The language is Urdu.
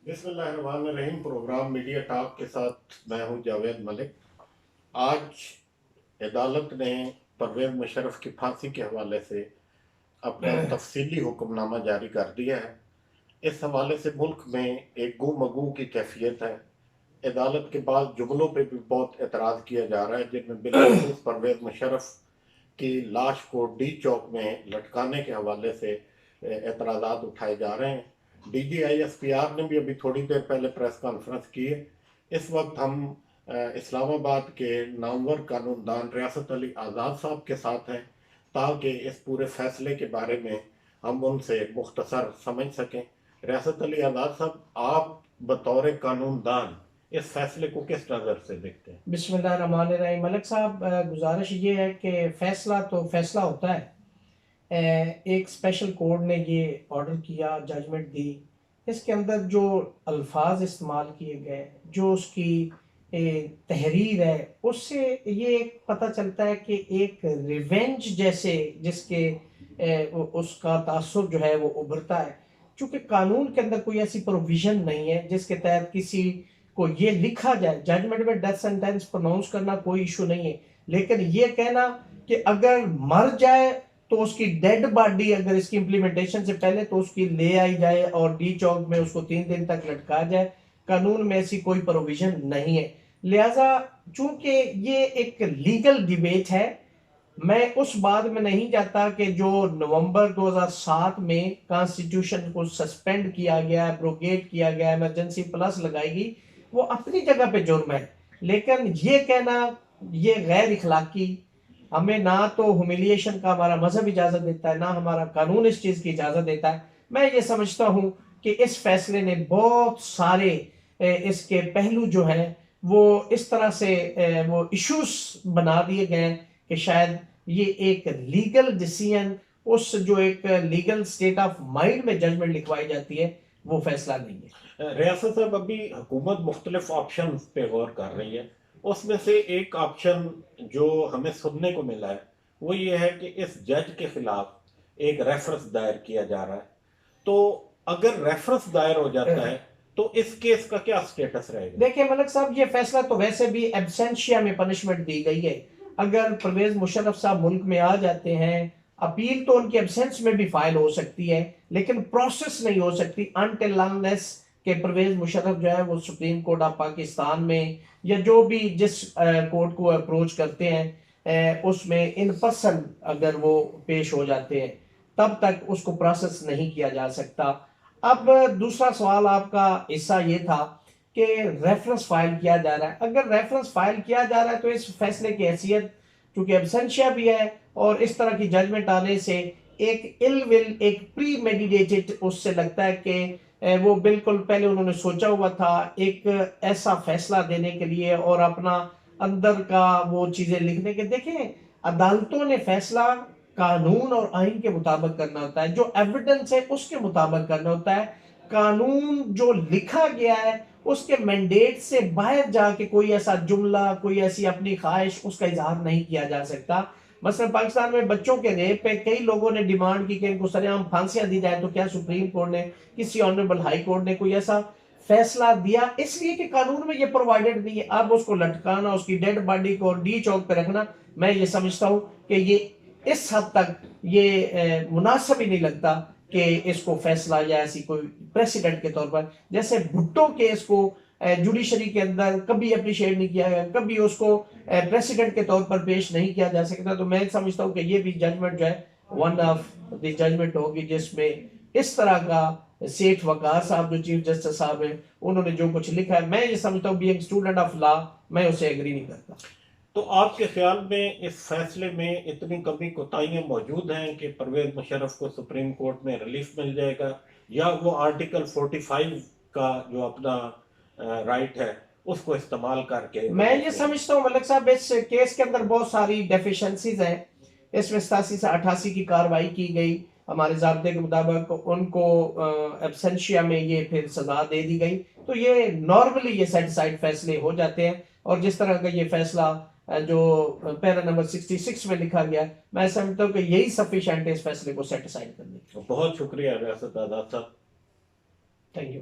بسم اللہ الرحمن الرحیم۔ پروگرام میڈیا ٹاک کے ساتھ میں ہوں جاوید ملک۔ آج عدالت نے پرویز مشرف کی پھانسی کے حوالے سے اپنا تفصیلی حکم نامہ جاری کر دیا ہے۔ اس حوالے سے ملک میں ایک گو مگو کی کیفیت ہے۔ عدالت کے بعض جملوں پہ بھی بہت اعتراض کیا جا رہا ہے، جن میں بالخصوص پرویز مشرف کی لاش کو ڈی چوک میں لٹکانے کے حوالے سے اعتراضات اٹھائے جا رہے ہیں۔ D G I S P R نے بھی ابھی تھوڑی دیر پہلے پریس کانفرنس کی ہے۔ اس وقت ہم اسلام آباد کے نامور قانون دان ریاست علی آزاد صاحب کے ساتھ ہیں تاکہ اس پورے فیصلے کے بارے میں ہم ان سے مختصر سمجھ سکیں۔ ریاست علی آزاد صاحب، آپ بطور قانون دان اس فیصلے کو کس نظر سے دیکھتے ہیں؟ بسم اللہ الرحمن الرحیم۔ ملک صاحب، گزارش یہ ہے کہ فیصلہ تو فیصلہ ہوتا ہے۔ ایک اسپیشل کورٹ نے یہ آرڈر کیا، ججمنٹ دی، اس کے اندر جو الفاظ استعمال کیے گئے، جو اس کی تحریر ہے، اس سے یہ پتہ چلتا ہے کہ ایک ریونج جیسے جس کے اس کا تاثر جو ہے وہ ابھرتا ہے، چونکہ قانون کے اندر کوئی ایسی پروویژن نہیں ہے جس کے تحت کسی کو یہ لکھا جائے۔ ججمنٹ میں ڈیتھ سینٹینس پروناؤنس کرنا کوئی ایشو نہیں ہے، لیکن یہ کہنا کہ اگر مر جائے تو اس کی ڈیڈ باڈی اگر اس کی امپلیمنٹیشن سے پہلے تو اس کی لے آئی جائے اور ڈی چوک میں اس کو 3 دن تک لٹکا جائے، قانون میں ایسی کوئی پروویژن نہیں ہے۔ لہٰذا چونکہ یہ ایک لیگل ڈیبیٹ ہے، میں اس بات میں نہیں جاتا کہ جو نومبر 2007 میں کانسٹیٹیوشن کو سسپینڈ کیا گیا، ایبروگیٹ کیا گیا، ایمرجنسی پلس لگائی گئی، وہ اپنی جگہ پہ جرم ہے، لیکن یہ کہنا یہ غیر اخلاقی۔ ہمیں نہ تو ہیوملیشن کا ہمارا مذہب اجازت دیتا ہے، نہ ہمارا قانون اس چیز کی اجازت دیتا ہے۔ میں یہ سمجھتا ہوں کہ اس فیصلے نے بہت سارے اس کے پہلو جو ہیں وہ اس طرح سے وہ ایشوز بنا دیے گئے کہ شاید یہ ایک لیگل ڈیسیژن، اس جو ایک لیگل سٹیٹ آف مائنڈ میں ججمنٹ لکھوائی جاتی ہے، وہ فیصلہ نہیں ہے۔ ریاست صاحب، ابھی حکومت مختلف آپشن پہ غور کر رہی ہے۔ اس میں سے ایک آپشن جو ہمیں سننے کو ملا ہے وہ یہ ہے کہ اس جج کے خلاف ایک ریفرنس دائر کیا جا رہا ہے۔ تو اگر ریفرنس دائر ہو جاتا ہے تو اس کیس کا کیا سٹیٹس رہے گا؟ دیکھیں ملک صاحب، یہ فیصلہ تو ویسے بھی ایبسینشیا میں پنشمنٹ دی گئی ہے۔ اگر پرویز مشرف صاحب ملک میں آ جاتے ہیں، اپیل تو ان کی ایبسینس میں بھی فائل ہو سکتی ہے، لیکن پروسیس نہیں ہو سکتی انٹل انلیس کہ پرویز مشرف جو ہے وہ سپریم کورٹ آف پاکستان میں یا جو بھی جس کورٹ کو اپروچ کرتے ہیں اس میں ان پرسن اگر وہ پیش ہو جاتے ہیں، تب تک اس کو پروسیس نہیں کیا جا سکتا۔ اب دوسرا سوال آپ کا حصہ یہ تھا کہ ریفرنس فائل کیا جا رہا ہے۔ اگر ریفرنس فائل کیا جا رہا ہے تو اس فیصلے کی حیثیت چونکہ ایبسینشیا بھی ہے اور اس طرح کی ججمنٹ آنے سے ایک ال ول، ایک پری میڈیٹیڈ اس سے لگتا ہے کہ وہ بالکل پہلے انہوں نے سوچا ہوا تھا ایک ایسا فیصلہ دینے کے لیے اور اپنا اندر کا وہ چیزیں لکھنے کے۔ دیکھیں، عدالتوں نے فیصلہ قانون اور آئین کے مطابق کرنا ہوتا ہے، جو ایویڈنس ہے اس کے مطابق کرنا ہوتا ہے۔ قانون جو لکھا گیا ہے اس کے مینڈیٹ سے باہر جا کے کوئی ایسا جملہ، کوئی ایسی اپنی خواہش اس کا اظہار نہیں کیا جا سکتا۔ مثلا پاکستان میں بچوں کے ریپ پہ کئی لوگوں نے ڈیمانڈ کی کہ ان کو سر عام پھانسیاں دی جائے، تو کیا سپریم کورٹ نے، کسی آنریبل ہائی کورٹ نے کوئی ایسا فیصلہ دیا؟ اس لیے کہ قانون میں یہ پرووائڈڈ نہیں ہے۔ اب اس کو لٹکانا، اس کی ڈیڈ باڈی کو ڈی چوک پہ رکھنا، میں یہ سمجھتا ہوں کہ یہ اس حد تک یہ مناسب ہی نہیں لگتا کہ اس کو فیصلہ یا ایسی کوئی پریسیڈنٹ کے طور پر، جیسے بھٹو کیس کو جوڈیشری کے اندر کبھی اپریشیٹ نہیں کیا گیا، کبھی اس کو پریسیڈنٹ کے طور پر پیش نہیں کیا جا سکتا۔ تو میں سمجھتا ہوں کہ یہ بھی ججمنٹ جو ہے ون آف دی ججمنٹ ہوگی جس میں اس طرح کا سیٹھ وقار صاحب جو چیف جسٹس صاحب ہیں انہوں نے جو کچھ لکھا ہے، میں یہ سمجھتا ہوں بینگ اسٹوڈنٹ آف لا میں اسے ایگری نہیں کرتا۔ تو آپ کے خیال میں اس فیصلے میں اتنی کمی کوتاہیاں موجود ہیں کہ پرویز مشرف کو سپریم کورٹ میں ریلیف مل جائے گا، یا وہ آرٹیکل 45 کا جو اپنا رائٹ ہے اس کو استعمال کر کے؟ میں یہ سمجھتا ہوں ملک صاحب اس کیس کے اندر بہت ساری ڈیفیشنسیز ہیں۔ اس میں 87 سے 88 کی کاروائی کی گئی، ہمارے ضابطے کے مطابق ان کو ایبسینشیا میں یہ پھر سزا دے دی گئی، تو یہ نارملی یہ سیٹ سائڈ فیصلے ہو جاتے ہیں۔ اور جس طرح کا یہ فیصلہ جو پیرا نمبر 66 میں لکھا گیا، میں سمجھتا ہوں کہ یہی سفیشینٹ ہے اس فیصلے کو سیٹ سائڈ کرنے۔ بہت شکریہ ریاست آزاد صاحب۔ Thank you.